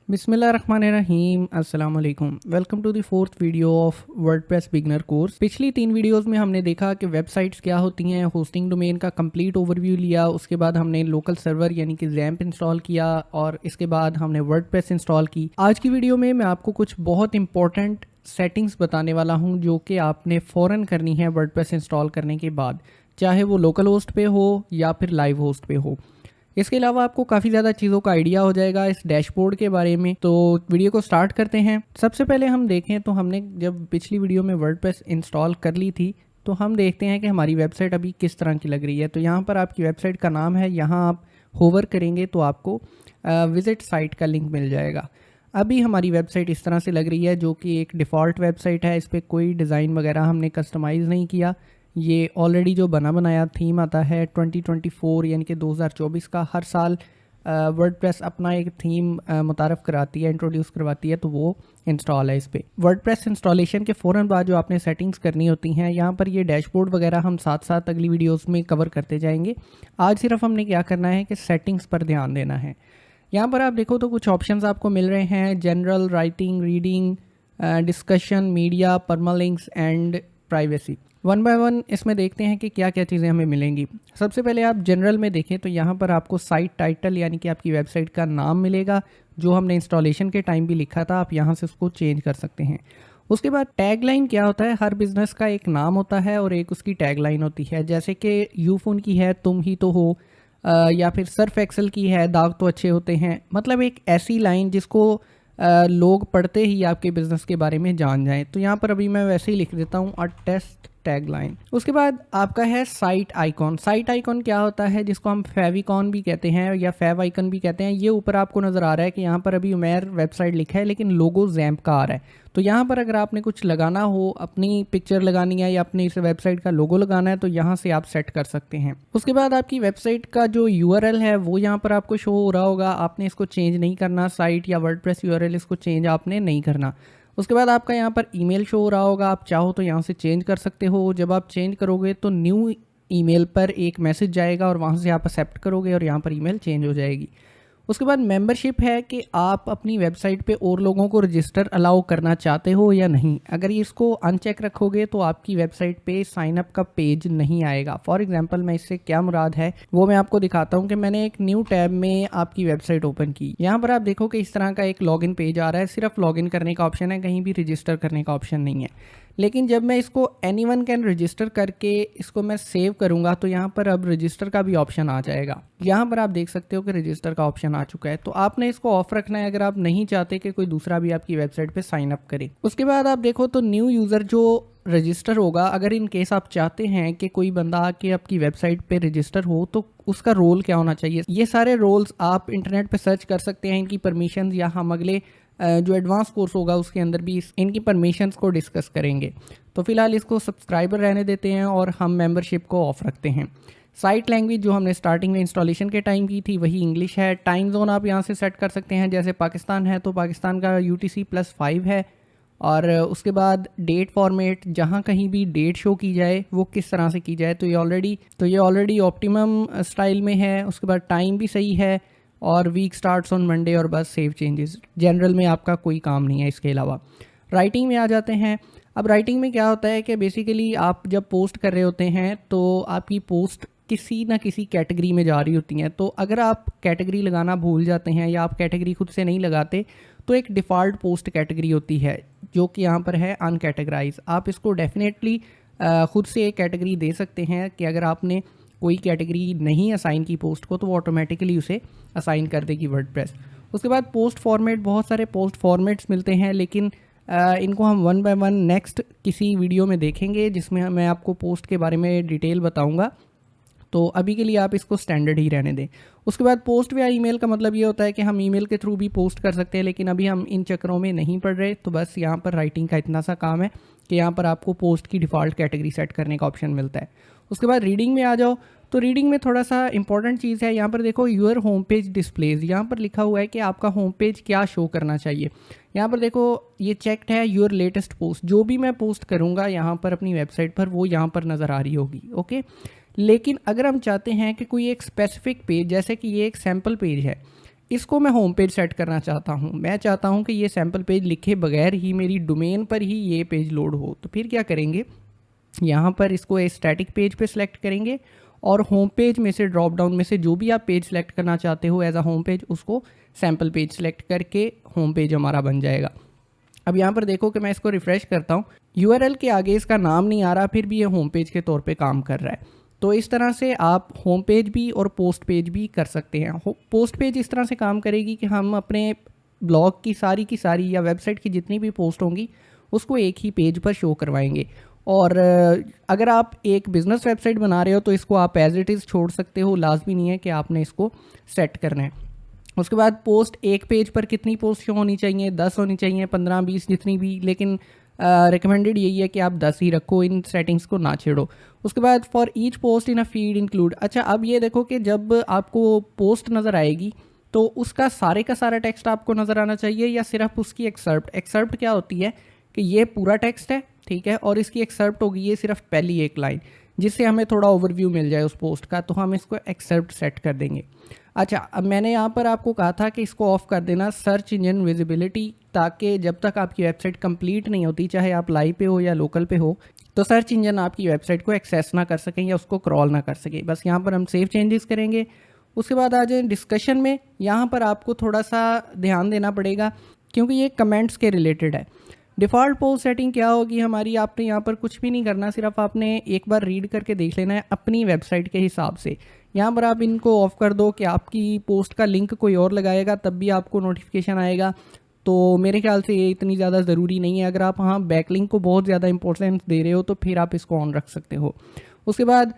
बिस्मिल्लाहिर्रहमानिर्रहीम अस्सलाम वालेकुम। Welcome to the fourth video of WordPress beginner course. पिछली 3 वीडियोस में हमने देखा कि वेबसाइट्स क्या होती हैं, होस्टिंग डोमेन का कंप्लीट ओवरव्यू लिया, उसके बाद हमने लोकल सर्वर यानी कि ज़ैम्प इंस्टॉल किया और इसके बाद हमने वर्डप्रेस इंस्टॉल की। आज की वीडियो में मैं आपको कुछ बहुत इंपॉर्टेंट सेटिंग्स बताने वाला हूँ जो कि आपने फ़ौरन करनी है वर्डप्रेस इंस्टॉल करने के बाद, चाहे वो लोकल होस्ट पे हो या फिर लाइव होस्ट पे हो। इसके अलावा आपको काफ़ी ज़्यादा चीज़ों का आइडिया हो जाएगा इस डैशबोर्ड के बारे में। तो वीडियो को स्टार्ट करते हैं। सबसे पहले हम देखें तो हमने जब पिछली वीडियो में वर्डप्रेस इंस्टॉल कर ली थी तो हम देखते हैं कि हमारी वेबसाइट अभी किस तरह की लग रही है। तो यहाँ पर आपकी वेबसाइट का नाम है, यहाँ आप होवर करेंगे तो आपको विजिट साइट का लिंक मिल जाएगा। अभी हमारी वेबसाइट इस तरह से लग रही है जो कि एक डिफ़ॉल्ट वेबसाइट है। इस पर कोई डिज़ाइन वगैरह हमने कस्टमाइज़ नहीं किया। ये ऑलरेडी जो बना बनाया थीम आता है 2024 यानी कि 2024 का, हर साल वर्डप्रेस अपना एक थीम मुतारफ़ कराती है, इंट्रोड्यूस करवाती है, तो वो इंस्टॉल है इस पर। वर्डप्रेस इंस्टॉलेशन के फ़ौरन बाद जो आपने सेटिंग्स करनी होती हैं, यहाँ पर ये डैशबोर्ड वगैरह हम साथ साथ अगली वीडियोस में कवर करते जाएंगे। आज सिर्फ हमने क्या करना है कि सेटिंग्स पर ध्यान देना है। यहाँ पर आप देखो तो कुछ ऑप्शंस आपको मिल रहे हैं: general, writing, reading, discussion, media, permalinks and privacy. One by one इसमें देखते हैं कि क्या क्या चीज़ें हमें मिलेंगी। सबसे पहले आप जनरल में देखें तो यहाँ पर आपको साइट टाइटल यानी कि आपकी वेबसाइट का नाम मिलेगा, जो हमने इंस्टॉलेशन के टाइम भी लिखा था। आप यहाँ से उसको चेंज कर सकते हैं। उसके बाद टैगलाइन क्या होता है, हर बिजनेस का एक नाम होता है और एक उसकी टैगलाइन होती है। जैसे कि यूफोन की है तुम ही तो हो, या फिर सर्फ एक्सेल की है दाग तो अच्छे होते हैं। मतलब एक ऐसी लाइन जिसको लोग पढ़ते ही आपके बिज़नेस के बारे में जान जाएं। तो यहाँ पर अभी मैं वैसे ही लिख देता हूँ, अ टेस्ट टैगलाइन। उसके बाद आपका है साइट आइकॉन। साइट आइकॉन क्या होता है, जिसको हम फेविकॉन भी कहते हैं या फेव आइकन भी कहते हैं। ये ऊपर आपको नज़र आ रहा है कि यहाँ पर अभी उमेर वेबसाइट लिखा है लेकिन लोगो ज़ैम्प का आ रहा है। तो यहाँ पर अगर आपने कुछ लगाना हो, अपनी पिक्चर लगानी है या अपनी इस वेबसाइट का लोगो लगाना है, तो यहाँ से आप सेट कर सकते हैं। उसके बाद आपकी वेबसाइट का जो यूआरएल है वो यहाँ पर आपको शो हो रहा होगा। आपने इसको चेंज नहीं करना, साइट या वर्डप्रेस यूआरएल इसको चेंज आपने नहीं करना। उसके बाद आपका यहाँ पर ईमेल शो हो रहा होगा, आप चाहो तो यहाँ से चेंज कर सकते हो। जब आप चेंज करोगे तो न्यू ईमेल पर एक मैसेज जाएगा और वहाँ से आप एक्सेप्ट करोगे और यहाँ पर ईमेल चेंज हो जाएगी। उसके बाद मेंबरशिप है कि आप अपनी वेबसाइट पे और लोगों को रजिस्टर अलाउ करना चाहते हो या नहीं। अगर ये इसको अनचेक रखोगे तो आपकी वेबसाइट पे साइन अप का पेज नहीं आएगा। फॉर एग्जांपल मैं इससे क्या मुराद है वो मैं आपको दिखाता हूँ कि मैंने एक न्यू टैब में आपकी वेबसाइट ओपन की। यहाँ पर आप देखो कि इस तरह का एक लॉगिन पेज आ रहा है। सिर्फ लॉगिन करने का ऑप्शन है, कहीं भी रजिस्टर करने का ऑप्शन नहीं है। लेकिन जब मैं इसको एनीवन कैन रजिस्टर करके इसको मैं सेव करूंगा तो यहाँ पर अब रजिस्टर का भी ऑप्शन आ जाएगा। यहाँ पर आप देख सकते हो कि रजिस्टर का ऑप्शन आ चुका है। तो आपने इसको ऑफ रखना है अगर आप नहीं चाहते कि कोई दूसरा भी आपकी वेबसाइट पे साइन अप करे। उसके बाद आप देखो तो न्यू यूज़र जो रजिस्टर होगा, अगर इन केस आप चाहते हैं कि कोई बंदा आके आपकी वेबसाइट पे रजिस्टर हो तो उसका रोल क्या होना चाहिए, ये सारे रोल्स आप इंटरनेट पे सर्च कर सकते हैं। इनकी परमिशंस या हम अगले जो एडवांस कोर्स होगा उसके अंदर भी इनकी परमिशंस को डिस्कस करेंगे। तो फिलहाल इसको सब्सक्राइबर रहने देते हैं और हम मेंबरशिप को ऑफ रखते हैं। साइट लैंग्वेज जो हमने स्टार्टिंग में इंस्टॉलेशन के टाइम की थी वही इंग्लिश है। टाइम जोन आप यहाँ से सेट कर सकते हैं, जैसे पाकिस्तान है तो पाकिस्तान का UTC+5 है। और उसके बाद डेट फॉर्मेट, जहाँ कहीं भी डेट शो की जाए वो किस तरह से की जाए, तो ये ऑलरेडी ऑप्टिमम स्टाइल में है। उसके बाद टाइम भी सही है और वीक स्टार्ट्स ऑन मंडे और बस सेव चेंजेस। जनरल में आपका कोई काम नहीं है। इसके अलावा राइटिंग में आ जाते हैं। अब राइटिंग में क्या होता है कि बेसिकली आप जब पोस्ट कर रहे होते हैं तो आपकी पोस्ट किसी ना किसी कैटेगरी में जा रही होती हैं। तो अगर आप कैटेगरी लगाना भूल जाते हैं या आप कैटेगरी खुद से नहीं लगाते तो एक डिफ़ॉल्ट पोस्ट कैटेगरी होती है जो कि यहाँ पर है अनकैटेगराइज। आप इसको डेफिनेटली खुद से एक कैटेगरी दे सकते हैं कि अगर आपने कोई कैटेगरी नहीं असाइन की पोस्ट को तो वो ऑटोमेटिकली उसे असाइन कर देगी वर्डप्रेस। उसके बाद पोस्ट फॉर्मेट, बहुत सारे पोस्ट फॉर्मेट्स मिलते हैं लेकिन इनको हम वन बाय वन नेक्स्ट किसी वीडियो में देखेंगे जिसमें मैं आपको पोस्ट के बारे में डिटेल बताऊंगा। तो अभी के लिए आप इसको स्टैंडर्ड ही रहने दें। उसके बाद पोस्ट या ईमेल का मतलब ये होता है कि हम ईमेल के थ्रू भी पोस्ट कर सकते हैं, लेकिन अभी हम इन चक्रों में नहीं पड़ रहे। तो बस यहाँ पर राइटिंग का इतना सा काम है कि यहाँ पर आपको पोस्ट की डिफ़ॉल्ट कैटेगरी सेट करने का ऑप्शन मिलता है। उसके बाद रीडिंग में आ जाओ तो रीडिंग में थोड़ा सा इंपॉर्टेंट चीज़ है। यहाँ पर देखो यूर होम पेज डिस्प्लेज, यहाँ पर लिखा हुआ है कि आपका होम पेज क्या शो करना चाहिए। यहाँ पर देखो ये चेक्ड है यूर लेटेस्ट पोस्ट, जो भी मैं पोस्ट करूँगा यहाँ पर अपनी वेबसाइट पर वो यहाँ पर नज़र आ रही होगी। ओके, लेकिन अगर हम चाहते हैं कि कोई एक स्पेसिफिक पेज, जैसे कि ये एक सैम्पल पेज है, इसको मैं होम पेज सेट करना चाहता हूँ। मैं चाहता हूँ कि ये सैम्पल पेज लिखे बगैर ही मेरी डोमेन पर ही ये पेज लोड हो। तो फिर क्या करेंगे, यहाँ पर इसको स्टैटिक पेज पे सिलेक्ट करेंगे और होम पेज में से ड्रॉप डाउन में से जो भी आप पेज सेलेक्ट करना चाहते हो एज अ होम पेज, उसको सैम्पल पेज सेलेक्ट करके होम पेज हमारा बन जाएगा। अब यहाँ पर देखो कि मैं इसको रिफ़्रेश करता हूँ, यूआरएल के आगे इसका नाम नहीं आ रहा, फिर भी ये होम पेज के तौर पे काम कर रहा है। तो इस तरह से आप होम पेज भी और पोस्ट पेज भी कर सकते हैं। पोस्ट पेज इस तरह से काम करेगी कि हम अपने ब्लॉग की सारी या वेबसाइट की जितनी भी पोस्ट होंगी उसको एक ही पेज पर शो करवाएंगे। और अगर आप एक बिज़नेस वेबसाइट बना रहे हो तो इसको आप एज इट इज़ छोड़ सकते हो, लाजमी नहीं है कि आपने इसको सेट करना है। उसके बाद पोस्ट, एक पेज पर कितनी पोस्ट शो होनी चाहिए, 10 होनी चाहिए, 15, 20, जितनी भी, लेकिन रिकमेंडेड यही है कि आप 10 ही रखो, इन सेटिंग्स को ना छेड़ो। उसके बाद for each post in a feed include, अच्छा अब ये देखो कि जब आपको पोस्ट नज़र आएगी तो उसका सारे का सारा टेक्स्ट आपको नज़र आना चाहिए या सिर्फ उसकी एक्सर्प्ट। एक्सर्प्ट क्या होती है कि ये पूरा टेक्स्ट है, ठीक है, और इसकी एक्सर्प्ट होगी ये सिर्फ पहली एक लाइन, जिससे हमें थोड़ा ओवरव्यू मिल जाए उस पोस्ट का, तो हम इसको एक्सर्प्ट सेट कर देंगे। अच्छा, अब मैंने यहाँ पर आपको कहा था कि इसको ऑफ कर देना सर्च इंजन विजिबिलिटी, ताकि जब तक आपकी वेबसाइट कंप्लीट नहीं होती, चाहे आप लाइव पे हो या लोकल पे हो, तो सर्च इंजन आपकी वेबसाइट को एक्सेस ना कर सकें या उसको क्रॉल ना कर सके। बस यहाँ पर हम सेव चेंजेस करेंगे। उसके बाद आ जाए डिस्कशन में। यहाँ पर आपको थोड़ा सा ध्यान देना पड़ेगा क्योंकि ये कमेंट्स के रिलेटेड है। डिफ़ॉल्ट पोस्ट सेटिंग क्या होगी हमारी, आपने यहाँ पर कुछ भी नहीं करना, सिर्फ आपने एक बार रीड करके देख लेना है अपनी वेबसाइट के हिसाब से। यहाँ पर आप इनको ऑफ़ कर दो कि आपकी पोस्ट का लिंक कोई और लगाएगा तब भी आपको नोटिफिकेशन आएगा, तो मेरे ख्याल से ये इतनी ज़्यादा ज़रूरी नहीं है। अगर आप हाँ बैकलिंक को बहुत ज़्यादा इंपॉर्टेंस दे रहे हो तो फिर आप इसको ऑन रख सकते हो। उसके बाद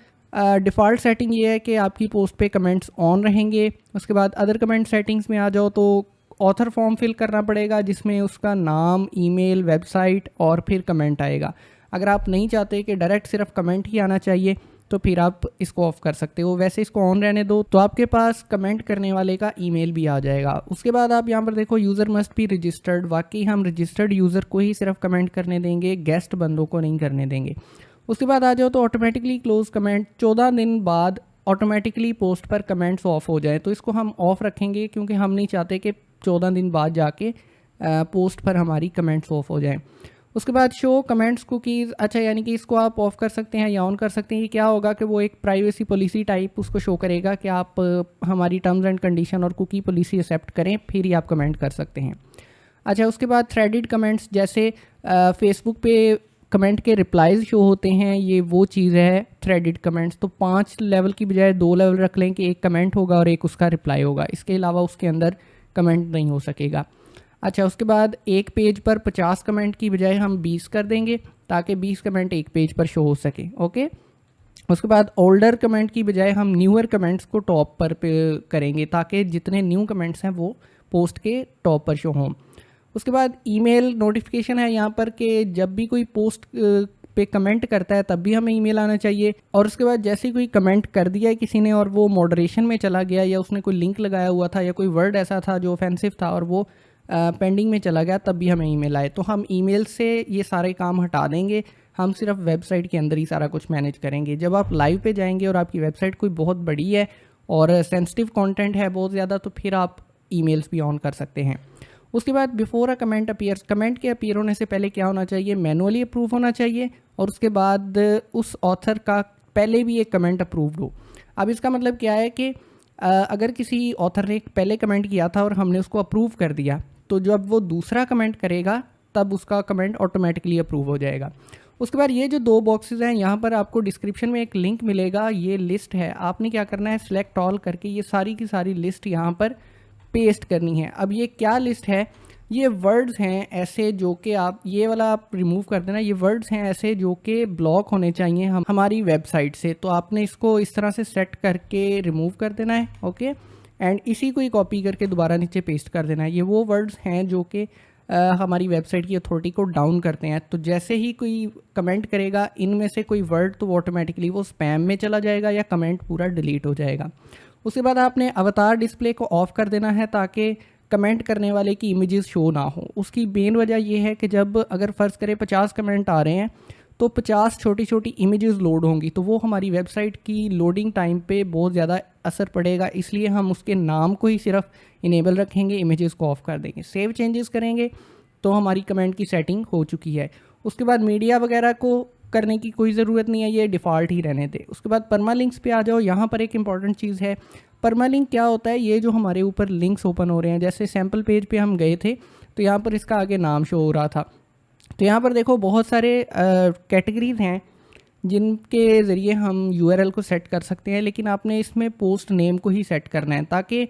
डिफ़ॉल्ट सेटिंग ये है कि आपकी पोस्ट पे कमेंट्स ऑन रहेंगे। उसके बाद अदर कमेंट सेटिंग्स में आ जाओ तो ऑथर फॉर्म फिल करना पड़ेगा जिसमें उसका नाम, ईमेल, वेबसाइट और फिर कमेंट आएगा। अगर आप नहीं चाहते कि डायरेक्ट सिर्फ कमेंट ही आना चाहिए तो फिर आप इसको ऑफ कर सकते हो। वैसे इसको ऑन रहने दो तो आपके पास कमेंट करने वाले का ईमेल भी आ जाएगा। उसके बाद आप यहाँ पर देखो यूज़र मस्ट बी रजिस्टर्ड, वाकई हम रजिस्टर्ड यूज़र को ही सिर्फ कमेंट करने देंगे, गेस्ट बंदों को नहीं करने देंगे। उसके बाद आ जाओ तो ऑटोमेटिकली क्लोज कमेंट, 14 दिन बाद ऑटोमेटिकली पोस्ट पर कमेंट्स ऑफ हो जाए, तो इसको हम ऑफ रखेंगे क्योंकि हम नहीं चाहते कि 14 दिन बाद जाके पोस्ट पर हमारी कमेंट्स ऑफ हो जाएं। उसके बाद शो कमेंट्स कुकीज़, अच्छा यानी कि इसको आप ऑफ कर सकते हैं या ऑन कर सकते हैं। क्या होगा कि वो एक प्राइवेसी पॉलिसी टाइप उसको शो करेगा कि आप हमारी टर्म्स एंड कंडीशन और कुकी पॉलिसी एक्सेप्ट करें फिर ही आप कमेंट कर सकते हैं। अच्छा, उसके बाद थ्रेडेड कमेंट्स, जैसे फेसबुक पे कमेंट के रिप्लाईज शो होते हैं, ये वो चीज़ है थ्रेडेड कमेंट्स। तो 5 लेवल की बजाय 2 लेवल रख लें कि एक कमेंट होगा और एक उसका रिप्लाई होगा, इसके अलावा उसके अंदर कमेंट नहीं हो सकेगा। अच्छा, उसके बाद एक पेज पर 50 कमेंट की बजाय हम 20 कर देंगे ताकि 20 कमेंट एक पेज पर शो हो सके। ओके, उसके बाद ओल्डर कमेंट की बजाय हम न्यूअर कमेंट्स को टॉप पर करेंगे ताकि जितने न्यू कमेंट्स हैं वो पोस्ट के टॉप पर शो हों। उसके बाद ईमेल नोटिफिकेशन है यहाँ पर कि जब भी कोई पोस्ट पे कमेंट करता है तब भी हमें ईमेल आना चाहिए। और उसके बाद जैसे कोई कमेंट कर दिया है किसी ने और वो मॉडरेशन में चला गया या उसने कोई लिंक लगाया हुआ था या कोई वर्ड ऐसा था जो ऑफेंसिव था और वो पेंडिंग में चला गया, तब भी हमें ईमेल आए। तो हम ईमेल से ये सारे काम हटा देंगे, हम सिर्फ वेबसाइट के अंदर ही सारा कुछ मैनेज करेंगे। जब आप लाइव पे जाएंगे और आपकी वेबसाइट कोई बहुत बड़ी है और सेंसिटिव कंटेंट है बहुत ज़्यादा, तो फिर आप ईमेल्स भी ऑन कर सकते हैं। उसके बाद before a comment appears, comment के अपीयर होने से पहले क्या होना चाहिए, मैनुअली अप्रूव होना चाहिए और उसके बाद उस ऑथर का पहले भी एक कमेंट अप्रूव्ड हो। अब इसका मतलब क्या है कि अगर किसी ऑथर ने पहले कमेंट किया था और हमने उसको अप्रूव कर दिया, तो जब वो दूसरा कमेंट करेगा तब उसका कमेंट ऑटोमेटिकली अप्रूव हो जाएगा। उसके बाद ये जो 2 बॉक्सेस हैं यहाँ पर आपको डिस्क्रिप्शन में एक लिंक मिलेगा, ये लिस्ट है। आपने क्या करना है, सिलेक्ट ऑल करके ये सारी की सारी लिस्ट यहाँ पर पेस्ट करनी है। अब ये क्या लिस्ट है, ये वर्ड्स हैं ऐसे जो कि आप ये वाला आप रिमूव कर देना। ये वर्ड्स हैं ऐसे जो कि ब्लॉक होने चाहिए हमारी वेबसाइट से, तो आपने इसको इस तरह से सेट करके रिमूव कर देना है। ओके, एंड इसी को ही कॉपी करके दोबारा नीचे पेस्ट कर देना है। ये वो वर्ड्स हैं जो कि हमारी वेबसाइट की अथॉरिटी को डाउन करते हैं। तो जैसे ही कोई कमेंट करेगा इनमें से कोई वर्ड, तो ऑटोमेटिकली वो स्पैम में चला जाएगा या कमेंट पूरा डिलीट हो जाएगा। उसके बाद आपने अवतार डिस्प्ले को ऑफ कर देना है ताकि कमेंट करने वाले की इमेजेस शो ना हो। उसकी मेन वजह यह है कि जब अगर फ़र्ज़ करें 50 कमेंट आ रहे हैं तो 50 छोटी छोटी इमेजेस लोड होंगी, तो वो हमारी वेबसाइट की लोडिंग टाइम पे बहुत ज़्यादा असर पड़ेगा। इसलिए हम उसके नाम को ही सिर्फ इनेबल रखेंगे, इमेजेस को ऑफ कर देंगे। सेव चेंजेस करेंगे तो हमारी कमेंट की सेटिंग हो चुकी है। उसके बाद मीडिया वगैरह को करने की कोई ज़रूरत नहीं है, ये डिफ़ॉल्ट ही रहने दे। उसके बाद परमालिंक्स पे आ जाओ। यहाँ पर एक इंपॉर्टेंट चीज़ है, परमालिंक क्या होता है? ये जो हमारे ऊपर लिंक्स ओपन हो रहे हैं, जैसे सैम्पल पेज पे हम गए थे तो यहाँ पर इसका आगे नाम शो हो रहा था, तो यहाँ पर देखो बहुत सारे कैटेगरीज हैं जिनके ज़रिए हम यूआरएल को सेट कर सकते हैं, लेकिन आपने इसमें पोस्ट नेम को ही सेट करना है ताकि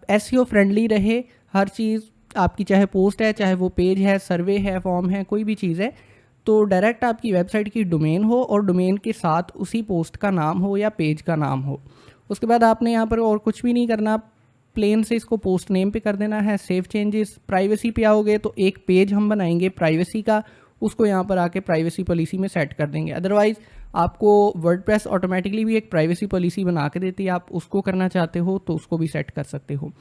एसईओ फ्रेंडली रहे हर चीज़ आपकी, चाहे पोस्ट है, चाहे वो पेज है, सर्वे है, फॉर्म है, कोई भी चीज़ है, तो डायरेक्ट आपकी वेबसाइट की डोमेन हो और डोमेन के साथ उसी पोस्ट का नाम हो या पेज का नाम हो। उसके बाद आपने यहाँ पर और कुछ भी नहीं करना, प्लेन से इसको पोस्ट नेम पे कर देना है। सेव चेंजेस, प्राइवेसी पे आओगे तो एक पेज हम बनाएंगे प्राइवेसी का, उसको यहाँ पर आके प्राइवेसी पॉलिसी में सेट कर देंगे। अदरवाइज़ आपको वर्डप्रेस ऑटोमेटिकली भी एक प्राइवेसी पॉलिसी बना के देती है, आप उसको करना चाहते हो तो उसको भी सेट कर सकते हो।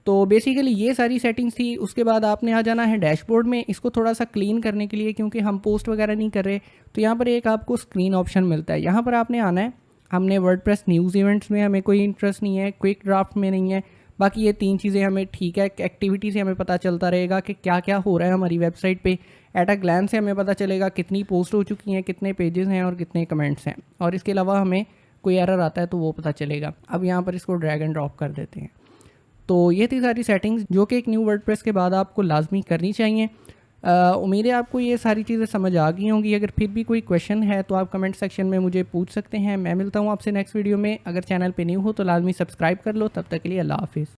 तो बेसिकली ये सारी सेटिंग्स थी। उसके बाद आपने आ जाना है डैशबोर्ड में, इसको थोड़ा सा क्लीन करने के लिए, क्योंकि हम पोस्ट वगैरह नहीं कर रहे, तो यहाँ पर एक आपको स्क्रीन ऑप्शन मिलता है। यहाँ पर आपने आना है। हमने वर्डप्रेस न्यूज़ इवेंट्स में हमें कोई इंटरेस्ट नहीं है, क्विक ड्राफ्ट में नहीं है, बाकी ये 3 चीज़ें हमें ठीक है। एक्टिविटी से हमें पता चलता रहेगा कि क्या क्या हो रहा है हमारी वेबसाइट पे। एट अ ग्लैंस से हमें पता चलेगा कितनी पोस्ट हो चुकी हैं, कितने पेजेस हैं और कितने कमेंट्स हैं, और इसके अलावा हमें कोई एरर आता है तो वो पता चलेगा। अब यहाँ पर इसको ड्रैग एंड ड्रॉप कर देते हैं। तो ये थी सारी सेटिंग्स जो कि एक न्यू वर्डप्रेस के बाद आपको लाजमी करनी चाहिए। उम्मीद है आपको ये सारी चीज़ें समझ आ गई होंगी। अगर फिर भी कोई क्वेश्चन है तो आप कमेंट सेक्शन में मुझे पूछ सकते हैं। मैं मिलता हूँ आपसे नेक्स्ट वीडियो में। अगर चैनल पे न्यू हो तो लाजमी सब्सक्राइब कर लो। तब तक के लिए अल्लाह हाफिज़।